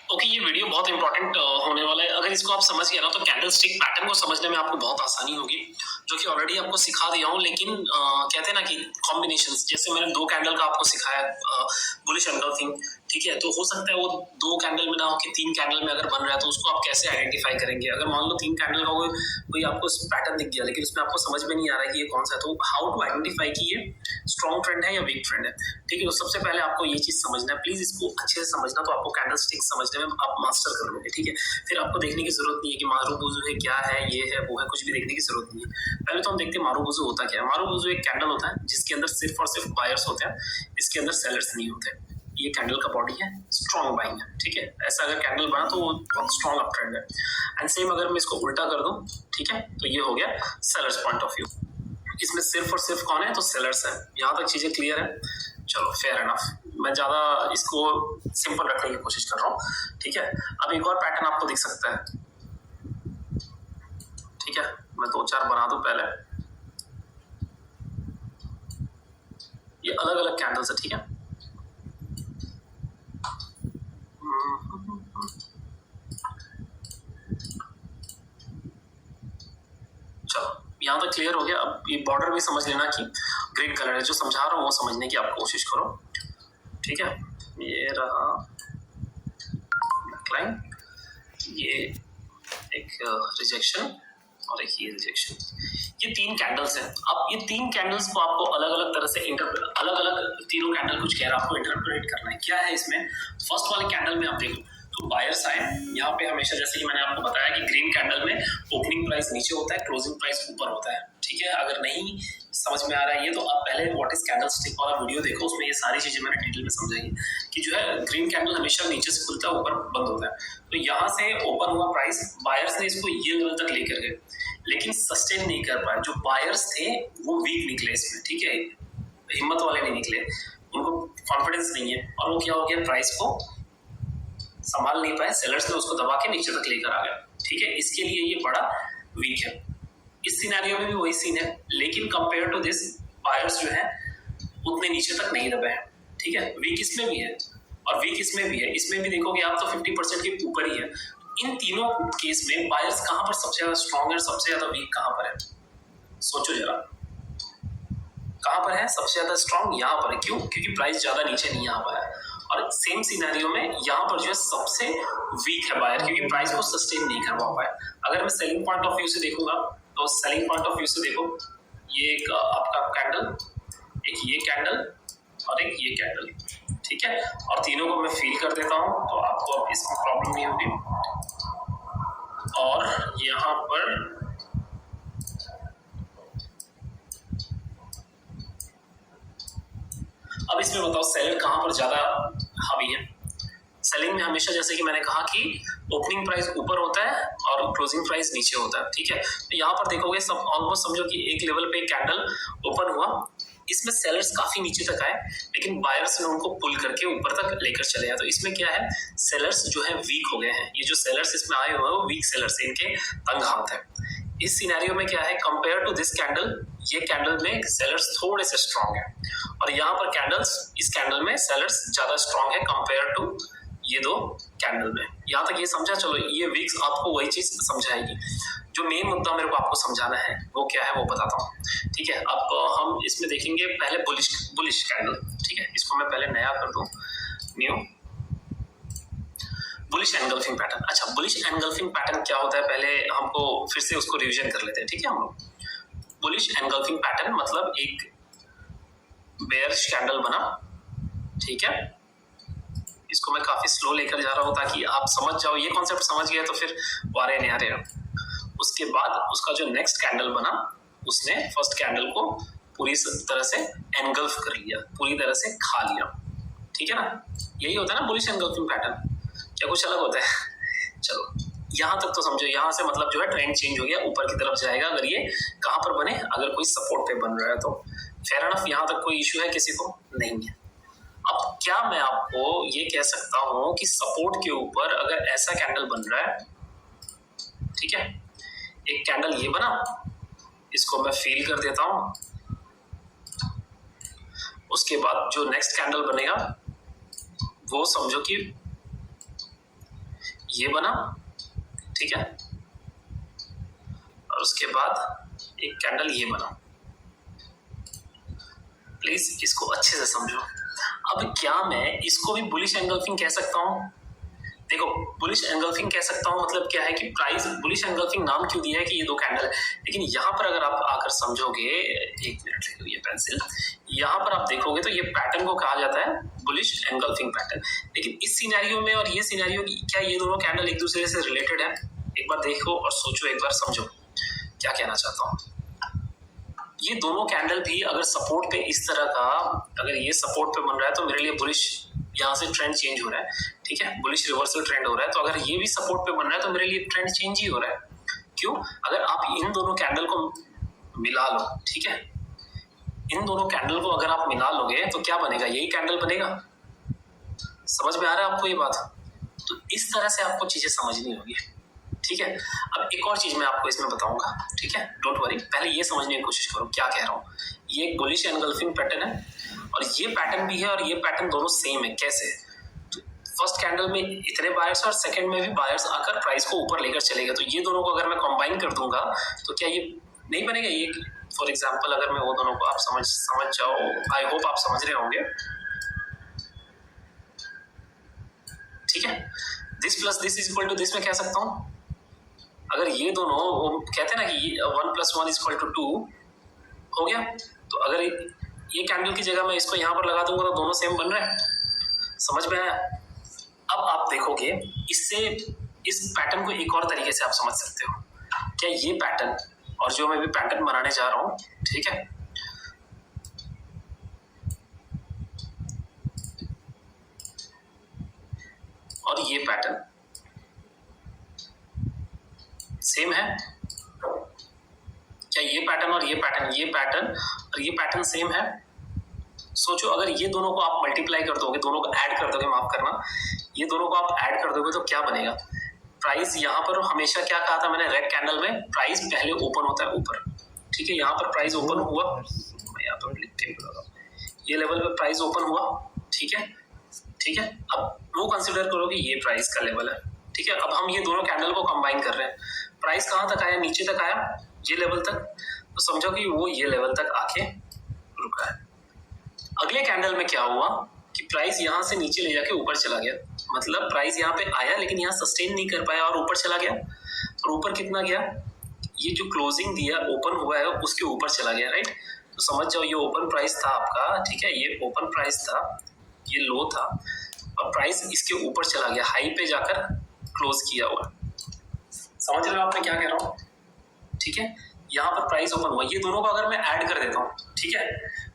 Okay, ये video बहुत important होने वाला है। अगर इसको आप समझ गए ना तो कैंडल स्टिक पैटर्न को समझने में आपको बहुत आसानी होगी, जो कि ऑलरेडी आपको सिखा दिया हूँ। लेकिन कहते हैं ना कि कॉम्बिनेशंस, जैसे मैंने 2 कैंडल का आपको सिखाया बुलिश एंगल्फिंग, ठीक है, तो हो सकता है वो 2 कैंडल में ना हो कि 3 कैंडल में अगर बन रहा है, तो उसको आप कैसे आइडेंटिफाई करेंगे। अगर मान लो 3 कैंडल का कोई आपको पैटर्न दिख गया, लेकिन उसमें आपको समझ में नहीं आ रहा है कि ये कौन सा है, तो हाउ टू आइडेंटिफाई कि ये स्ट्रॉन्ग ट्रेंड है या वीक ट्रेंड है। ठीक है, तो सबसे पहले आपको ये चीज समझना है, प्लीज इसको अच्छे से समझना, तो आपको कैंडल स्टिक समझने में आप मास्टर कर लोगे। ठीक है, फिर आपको देखने की जरूरत नहीं है कि मारूबुजू है, क्या है, ये है, वो है, कुछ भी देखने की जरूरत नहीं है। पहले तो हम देखते हैं मारूबुजू होता क्या है। मारूबुजू एक कैंडल होता है जिसके अंदर सिर्फ और सिर्फ बायर्स होते हैं, इसके अंदर सेलर्स नहीं होते। ये कैंडल का बॉडी है, स्ट्रॉन्ग बाइंग है। ठीक है, ऐसा अगर कैंडल बना तो वो बहुत स्ट्रॉन्ग अप ट्रेंड है। एंड सेम अगर मैं इसको उल्टा कर दूं, ठीक है, तो ये हो गया सेलर्स पॉइंट ऑफ व्यू। इसमें सिर्फ और सिर्फ कौन है, तो सेलर्स है। यहाँ तक चीजें क्लियर है? चलो, फेयर एनफ। मैं ज्यादा इसको सिंपल रखने की कोशिश कर रहा हूँ। ठीक है, अब एक और पैटर्न आपको दिख सकता है। ठीक है, मैं 2-4 बना दूं पहले। ये अलग अलग कैंडल्स है। ठीक है, चलो यहाँ तक क्लियर हो गया। अब ये बॉर्डर भी समझ लेना कि ग्रीन कलर है। जो समझा रहा हूँ वो समझने की आप कोशिश करो। ठीक है, ये रहा नेकलाइन, ये एक रिजेक्शन और एक ये रिजेक्शन। ये 3 कैंडल्स हैं। अब ये 3 कैंडल्स को आपको अलग अलग तरह से अलग अलग तीनों कैंडल कुछ कह रहा है, आपको इंटरप्रेट करना है। क्या है इसमें? फर्स्ट वाले कैंडल में आप देखो तो बायर्स आए यहाँ पे हमेशा, जैसे कि मैंने आपको बताया कि ग्रीन कैंडल में ओपनिंग प्राइस नीचे होता है, क्लोजिंग प्राइस ऊपर होता है। ठीक है, अगर नहीं समझ में आ रहा है ये, तो आप पहले व्हाट इज कैंडल स्टिक वाला वीडियो देखो, उसमें ये सारी चीजें मैंने डिटेल में समझाई कि जो है ग्रीन कैंडल हमेशा नीचे से खुलता है, ऊपर बंद होता है। तो यहाँ से ओपन हुआ प्राइस, बायर्स ने इसको ये लेवल तक लेकर गए, लेकिन सस्टेन नहीं कर पाए। जो बायर्स थे वो वीक निकले इसमें। ठीक है, हिम्मत वाले नहीं निकले, उनको कॉन्फिडेंस नहीं है, और वो क्या हो गया, प्राइस को संभाल नहीं पाए, सेलर्स ने उसको दबा के नीचे तक लेकर आ गए। ठीक है, इसके लिए ये बड़ा वीक है। इस सिनेरियो में भी वही सीन है, लेकिन कंपेयर टू दिस बायर्स जो है उतने नीचे तक नहीं दबे हैं। ठीक है, वीक इसमें भी है और वीक इसमें भी है। इसमें भी देखोगे आप तो 50% के ऊपर ही है। इन तीनों केस में बायर्स कहां पर सबसे ज्यादा स्ट्रॉन्ग है, सबसे ज्यादा वीक कहां पर है? सोचो जरा, कहां पर है सबसे ज्यादा स्ट्रॉन्ग? यहाँ पर है। क्यों? क्योंकि प्राइस ज्यादा नीचे नहीं यहाँ पर है। और सेम सिनेरियो में यहाँ पर जो है सबसे वीक है बायर, क्योंकि प्राइस को सस्टेन नहीं कर पाया। अगर मैं सेलिंग पॉइंट ऑफ व्यू से देखूंगा, तो सेलिंग पॉइंट ऑफ व्यू से देखो, ये एक आपका कैंडल, एक ये कैंडल और एक ये कैंडल। ठीक है, और तीनों को मैं फील कर देता हूं, तो आपको अब इसमें प्रॉब्लम नहीं होगी। और यहाँ पर अब इसमें बताओ सेलर कहां पर ज्यादा हावी है? सेलिंग में हमेशा, जैसे कि मैंने कहा कि ओपनिंग प्राइस ऊपर होता है और क्लोजिंग प्राइस नीचे होता है। ठीक है, तो यहाँ पर देखोगे सब ऑलमोस्ट समझो कि एक लेवल पे कैंडल ओपन हुआ, इसमें सेलर्स काफी नीचे तक आए, लेकिन बायर्स ने उनको पुल करके ऊपर तक लेकर चले गए। तो इसमें क्या है, सेलर्स जो है वीक हो गए हैं। ये जो सेलर्स इसमें आए हुए हैं वो वीक सेलर्स, इनके तंग हाथ है। इस सिनेरियो में क्या है, कंपेयर टू दिस कैंडल, ये कैंडल में सेलर्स थोड़े से स्ट्रॉन्ग है, और यहाँ पर कैंडल्स, इस कैंडल में सेलर्स ज्यादा स्ट्रॉन्ग है कंपेयर टू ये 2 कैंडल में। यहाँ तक ये समझा? चलो, ये वीक्स आपको वही चीज समझाएगी। जो मेन मुद्दा मेरे को आपको समझाना है वो क्या है वो बताता हूँ। ठीक है, अब हम इसमें देखेंगे पहले बुलिश कैंडल। ठीक है, इसको मैं पहले नया कर दूं, न्यू बुलिश एंगल्फिंग पैटर्न। अच्छा, बुलिश एंगल्फिंग पैटर्न क्या होता है, पहले हमको फिर से उसको रिवीजन कर लेते हैं। ठीक है, हम लोग बुलिश एंगल्फिंग पैटर्न मतलब एक बेयरिश कैंडल बना। ठीक है, इसको मैं काफी स्लो लेकर जा रहा हूं ताकि आप समझ जाओ। ये कॉन्सेप्ट समझ गए तो फिर वारे नहीं आ रहे। उसके बाद उसका जो नेक्स्ट कैंडल बना, उसने फर्स्ट कैंडल को पूरी तरह से एंगल्फ कर लिया, पूरी तरह से खा लिया। ठीक है ना, यही होता है ना बुलिश एंगल्फिंग पैटर्न, क्या कुछ अलग होता है? चलो, यहां तक तो समझो। यहां से मतलब जो है ट्रेंड चेंज हो गया, ऊपर की तरफ जाएगा। अगर ये कहां पर बने, अगर कोई सपोर्ट पे बन रहा है तो फेयर एनफ। यहां तक कोई इश्यू है किसी को? नहीं है। अब क्या मैं आपको ये कह सकता हूं कि सपोर्ट के ऊपर अगर ऐसा कैंडल बन रहा है, ठीक है, एक कैंडल ये बना, इसको मैं फील कर देता हूं। उसके बाद जो नेक्स्ट कैंडल बनेगा वो समझो कि ये बना, ठीक है, और उसके बाद एक कैंडल ये बना। प्लीज इसको अच्छे से समझो। अब क्या मैं इसको भी बुलिश एंगल्फिंग कह सकता हूँ? देखो, बुलिश एंगल्फिंग कह सकता हूँ मतलब क्या है कि प्राइस, बुलिश एंगल्फिंग नाम क्यों दिया है कि ये दो कैंडल है, लेकिन यहाँ पर अगर आप आकर समझोगे, एक मिनट ले लो ये पेंसिल, यहाँ पर आप देखोगे तो ये पैटर्न को कहा जाता है बुलिश एंगल्फिंग पैटर्न। लेकिन इस सिनेरियो में और ये सिनेरियो, क्या ये दोनों कैंडल एक दूसरे से रिलेटेड है? एक बार देखो और सोचो, एक बार समझो क्या कहना चाहता हूँ। ये दोनों कैंडल भी अगर सपोर्ट पे इस तरह का, अगर ये सपोर्ट पे बन रहा है तो मेरे लिए बुलिश, यहाँ से ट्रेंड चेंज हो रहा है, ठीक है, बुलिश रिवर्सल ट्रेंड हो रहा है। तो अगर ये भी सपोर्ट पे बन रहा है तो मेरे लिए ट्रेंड चेंज ही हो रहा है। क्यों? अगर आप इन दोनों कैंडल को मिला लो, ठीक है, इन दोनों कैंडल को अगर आप मिला लोगे तो क्या बनेगा? यही कैंडल बनेगा। समझ में आ रहा है आपको ये बात? तो इस तरह से आपको चीजें समझनी होगी, ठीक है। अब एक और चीज मैं आपको इसमें बताऊंगा, ठीक है, डोंट वरी, पहले ये समझने की कोशिश करो क्या कह रहा हूँ। ये एक बुलिश एनगल्फिंग पैटर्न है और ये पैटर्न भी है, और ये पैटर्न दोनों सेम है। कैसे? तो फर्स्ट कैंडल में इतने बायर्स और सेकंड में भी बायर्स आकर प्राइस को ऊपर लेकर चलेगा। तो ये दोनों को अगर मैं कंबाइन कर दूंगा तो क्या ये नहीं बनेगा? ये फॉर एग्जाम्पल अगर मैं वो दोनों को, आप समझ जाओ, आई होप आप समझ रहे होंगे, ठीक है। This plus this is equal to this में कह सकता हूँ। अगर ये दोनों, वो कहते हैं ना कि 1 + 1 = 2 हो गया, तो अगर ये कैंडल की जगह मैं इसको यहाँ पर लगा दूंगा तो दोनों सेम बन रहे हैं। समझ में आया? अब आप देखोगे, इससे इस पैटर्न को एक और तरीके से आप समझ सकते हो। क्या ये पैटर्न और जो मैं भी पैटर्न बनाने जा रहा हूँ, ठीक है, और ये पैटर्न सेम है? क्या ये पैटर्न और ये पैटर्न, ये पैटर्न और ये पैटर्न सेम है? सोचो, अगर ये दोनों को आप मल्टीप्लाई कर दोगे, दोनों को ऐड कर दोगे, माफ करना, ये दोनों को आप ऐड कर दोगे तो क्या बनेगा? प्राइस यहाँ पर हमेशा क्या कहा था मैंने, रेड कैंडल में प्राइस पहले ओपन होता है ऊपर, ठीक है, यहाँ पर प्राइस ओपन हुआ, मैं यहाँ पर ये लेवल पे प्राइस ओपन हुआ, ठीक है, ठीक है। अब वो कंसिडर करो कि ये प्राइस का लेवल है, ठीक है। अब हम ये दोनों कैंडल को कंबाइन कर रहे हैं, प्राइस कहाँ तक आया? नीचे तक आया, ये लेवल तक। तो समझो कि वो ये लेवल तक आके रुका है। अगले कैंडल में क्या हुआ कि प्राइस यहाँ से नीचे ले जाके ऊपर चला गया, मतलब प्राइस यहाँ पे आया लेकिन यहाँ सस्टेन नहीं कर पाया और ऊपर चला गया। और ऊपर कितना गया? ये जो क्लोजिंग दिया, ओपन हुआ है, उसके ऊपर चला गया, राइट। तो समझ जाओ, ये ओपन प्राइस था आपका, ठीक है, ये ओपन प्राइस था, ये लो था, और प्राइस इसके ऊपर चला गया, हाई पे जाकर क्लोज किया हुआ। समझ रहे हो आप मैं क्या कह रहा हूँ? ठीक है, यहाँ पर प्राइस ओपन हुआ, ये दोनों को अगर मैं ऐड कर देता हूँ, ठीक है,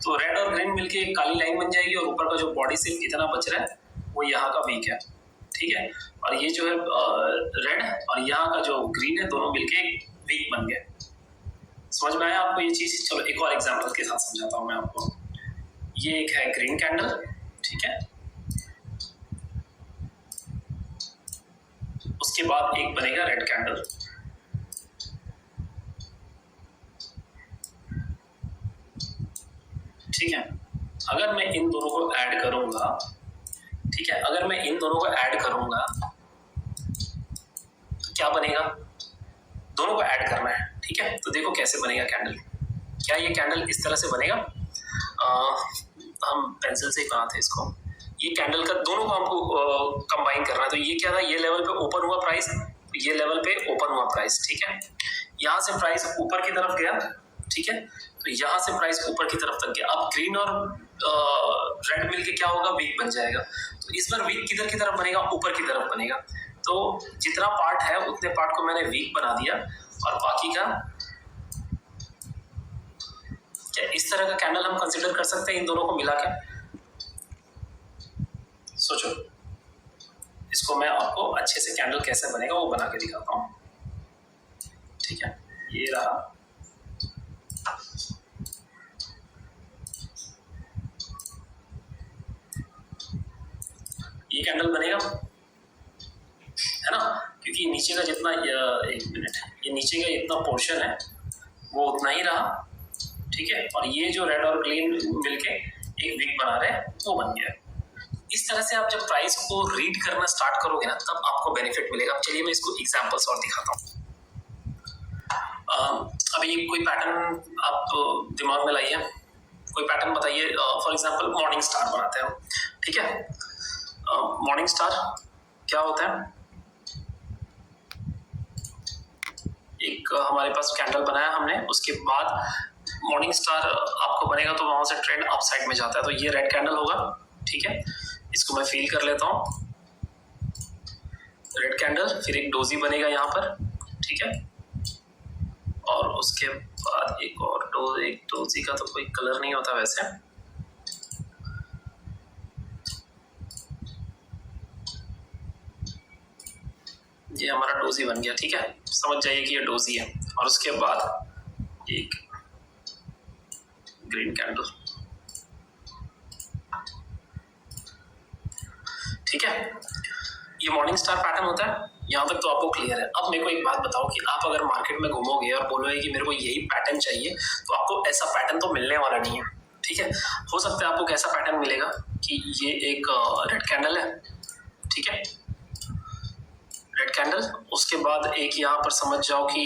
तो रेड और ग्रीन मिलके एक काली लाइन बन जाएगी, और ऊपर का जो बॉडी सिर्फ इतना बच रहा है वो यहाँ का वीक है, ठीक है, और ये जो है रेड और यहाँ का जो ग्रीन है, दोनों मिलके एक वीक बन गए। समझ में आया आपको ये चीज? चलो एक और एग्जाम्पल के साथ समझाता हूँ मैं आपको। ये एक है ग्रीन कैंडल, ठीक है, उसके बाद एक बनेगा रेड कैंडल, ठीक है। अगर मैं इन दोनों को ऐड करूंगा, ठीक है, अगर मैं इन दोनों को ऐड करूंगा तो क्या बनेगा? दोनों को ऐड करना है, ठीक है। तो देखो कैसे बनेगा कैंडल। क्या ये कैंडल इस तरह से बनेगा? हम पेंसिल से ही बनाते हैं इसको। ये कैंडल का दोनों को हमको कंबाइन करना है। तो ये क्या था? ये लेवल पे ओपन हुआ प्राइस, ये लेवल पे ओपन हुआ प्राइस, ठीक है। यहाँ से प्राइस ऊपर की तरफ गया, ठीक है, तो यहाँ से प्राइस ऊपर की तरफ तक गया। अब ग्रीन और रेड मिलके क्या होगा? वीक बन जाएगा। तो इस बार वीक किधर की तरफ बनेगा? ऊपर की तरफ बनेगा। तो जितना पार्ट है उतने पार्ट को मैंने वीक बना दिया, और बाकी का क्या इस तरह का कैंडल हम कंसिडर कर सकते हैं इन दोनों को मिला के? सोचो, इसको मैं आपको अच्छे से कैंडल कैसे बनेगा वो बना के दिखाता हूँ, ठीक है। ये रहा, ये कैंडल बनेगा, है ना, क्योंकि नीचे का जितना, एक मिनट, ये नीचे का इतना पोर्शन है वो उतना ही रहा, ठीक है, और ये जो रेड और ग्रीन मिलके एक वीक बना रहे हैं वो बन गया। इस तरह से आप जब प्राइस को रीड करना स्टार्ट करोगे ना, तब आपको बेनिफिट मिलेगा। अब चलिए मैं इसको एग्जांपल्स और दिखाता हूँ। अभी कोई पैटर्न आप दिमाग में लाइए, कोई पैटर्न बताइए। फॉर एग्जांपल मॉर्निंग स्टार बनाते हैं हम, ठीक है। मॉर्निंग स्टार क्या होता है? एक हमारे पास कैंडल बनाया हमने, उसके बाद मॉर्निंग स्टार आपको बनेगा तो वहां से ट्रेंड अप साइड में जाता है, तो ये रेड कैंडल होगा, ठीक है। इसको मैं फील कर लेता हूँ, रेड कैंडल, फिर एक डोजी बनेगा यहाँ पर, ठीक है। और उसके बाद एक और एक डोजी का तो कोई कलर नहीं होता वैसे, ये हमारा डोजी बन गया, ठीक है। समझ जाइए कि ये डोजी है। और उसके बाद एक ग्रीन कैंडल, ठीक है। ये मॉर्निंग स्टार पैटर्न होता है। यहाँ तक तो आपको क्लियर है। अब मेरे को एक बात बताओ कि आप अगर मार्केट में घूमोगे और बोलोगे कि मेरे को यही पैटर्न चाहिए, तो आपको ऐसा पैटर्न तो मिलने वाला नहीं है, ठीक है। हो सकता है आपको कैसा पैटर्न मिलेगा कि ये एक रेड कैंडल है, ठीक है, रेड कैंडल, उसके बाद एक यहाँ पर समझ जाओ कि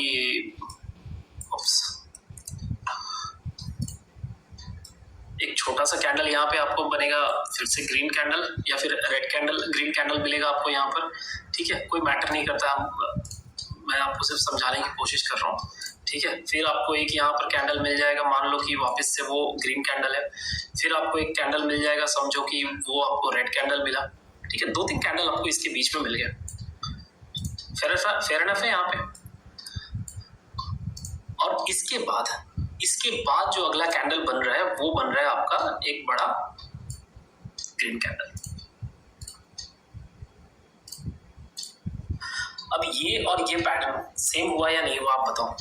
एक छोटा सा कैंडल यहाँ पे आपको बनेगा, फिर से ग्रीन कैंडल या फिर रेड कैंडल, ग्रीन कैंडल मिलेगा आपको यहाँ पर, ठीक है। कोई मैटर नहीं करता, मैं आपको सिर्फ समझाने की कोशिश कर रहा हूँ, ठीक है। फिर आपको एक यहाँ पर कैंडल मिल जाएगा, मान लो कि वापस से वो ग्रीन कैंडल है, फिर आपको एक कैंडल मिल जाएगा, समझो कि वो आपको रेड कैंडल मिला, ठीक है। 2-3 कैंडल आपको इसके बीच में मिल गया, फेयर एनफ है यहाँ पे। और इसके बाद जो अगला कैंडल बन रहा है वो बन रहा है आपका एक बड़ा ग्रीन कैंडल। अब ये और ये पैटर्न सेम हुआ या नहीं हुआ आप बताओ।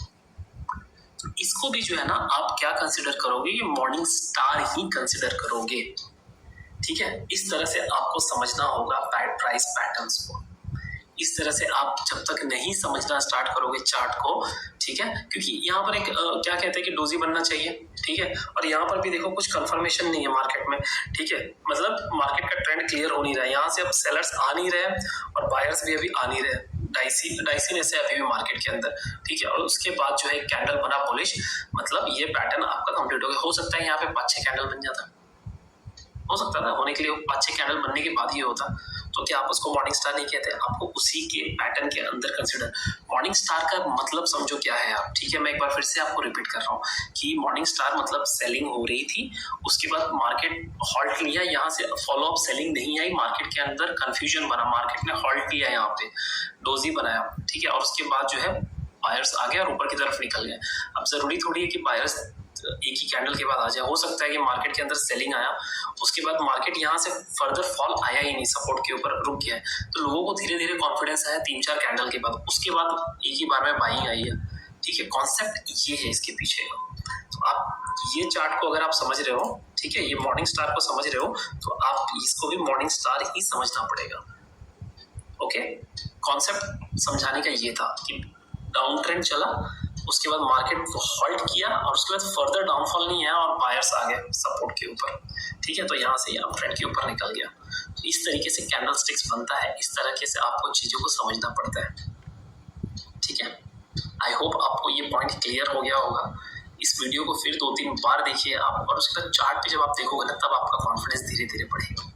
इसको भी जो है ना आप क्या कंसिडर करोगे, ये मॉर्निंग स्टार ही कंसिडर करोगे, ठीक है। इस तरह से आपको समझना होगा प्राइस पैटर्न्स को। इस तरह से आप जब तक नहीं समझना स्टार्ट करोगे चार्ट को, ठीक है, क्योंकि यहाँ पर एक क्या कहते हैं कि डोजी बनना चाहिए, ठीक है। और यहाँ पर भी देखो कुछ कंफर्मेशन नहीं है मार्केट में, ठीक है, मतलब मार्केट का ट्रेंड क्लियर हो नहीं रहा है। यहाँ से अब सेलर्स आ नहीं रहे और बायर्स भी अभी आ नहीं रहे, डाइसीनेस है अभी भी मार्केट के अंदर, ठीक है। और उसके बाद जो है कैंडल बना बुलिश, मतलब ये पैटर्न आपका कंप्लीट हो गया। हो सकता है यहाँ पे 5-6 कैंडल बन जाता, हो सकता था होने के लिए 5-6 कैंडल बनने के बाद ही होता, तो क्या आप उसको मॉर्निंग स्टार नहीं कहते? आपको उसी के पैटर्न के अंदर कंसिडर, मॉर्निंग स्टार का मतलब समझो क्या है आप, ठीक है। मैं एक बार फिर से आपको रिपीट कर रहा हूँ कि मॉर्निंग स्टार मतलब सेलिंग हो रही थी, उसके बाद मार्केट हॉल्ट लिया, यहाँ से फॉलो अप सेलिंग नहीं आई, मार्केट के अंदर कंफ्यूजन बना, मार्केट ने हॉल्ट लिया, यहाँ पे डोजी बनाया, ठीक है। और उसके बाद जो है बायर्स आ गए और ऊपर की तरफ निकल गए। अब जरूरी थोड़ी है कि बायर्स एक ही कैंडल के बाद आ जाए, हो सकता है कि मार्केट के अंदर सेलिंग आया, उसके बाद मार्केट यहाँ से फर्दर फॉल आया ही नहीं, सपोर्ट के ऊपर रुक गया है, तो लोगों को धीरे धीरे कॉन्फिडेंस आया 3-4 कैंडल के बाद, उसके बाद एक ही बार में बाइंग आई है, ठीक है। कॉन्सेप्ट ये है इसके पीछे का। तो आप ये चार्ट को अगर आप समझ रहे हो, ठीक है, ये मॉर्निंग स्टार को समझ रहे हो, तो आप इसको भी मॉर्निंग स्टार ही समझना पड़ेगा, ओके। कॉन्सेप्ट समझाने का ये था कि डाउन ट्रेंड चला, उसके बाद मार्केट को हॉल्ट किया और उसके बाद फर्दर डाउनफॉल नहीं है और बायर्स आ गए सपोर्ट के ऊपर, ठीक है। तो यहाँ से अप ट्रेंड के ऊपर निकल गया। तो इस तरीके से कैंडल स्टिक्स बनता है, इस तरीके से आपको चीज़ों को समझना पड़ता है, ठीक है। आई होप आपको ये पॉइंट क्लियर हो गया होगा। इस वीडियो को फिर 2-3 बार देखिए आप, और उसके बाद चार्ट पे जब आप देखोगे ना, तब आपका कॉन्फिडेंस धीरे धीरे बढ़ेगा।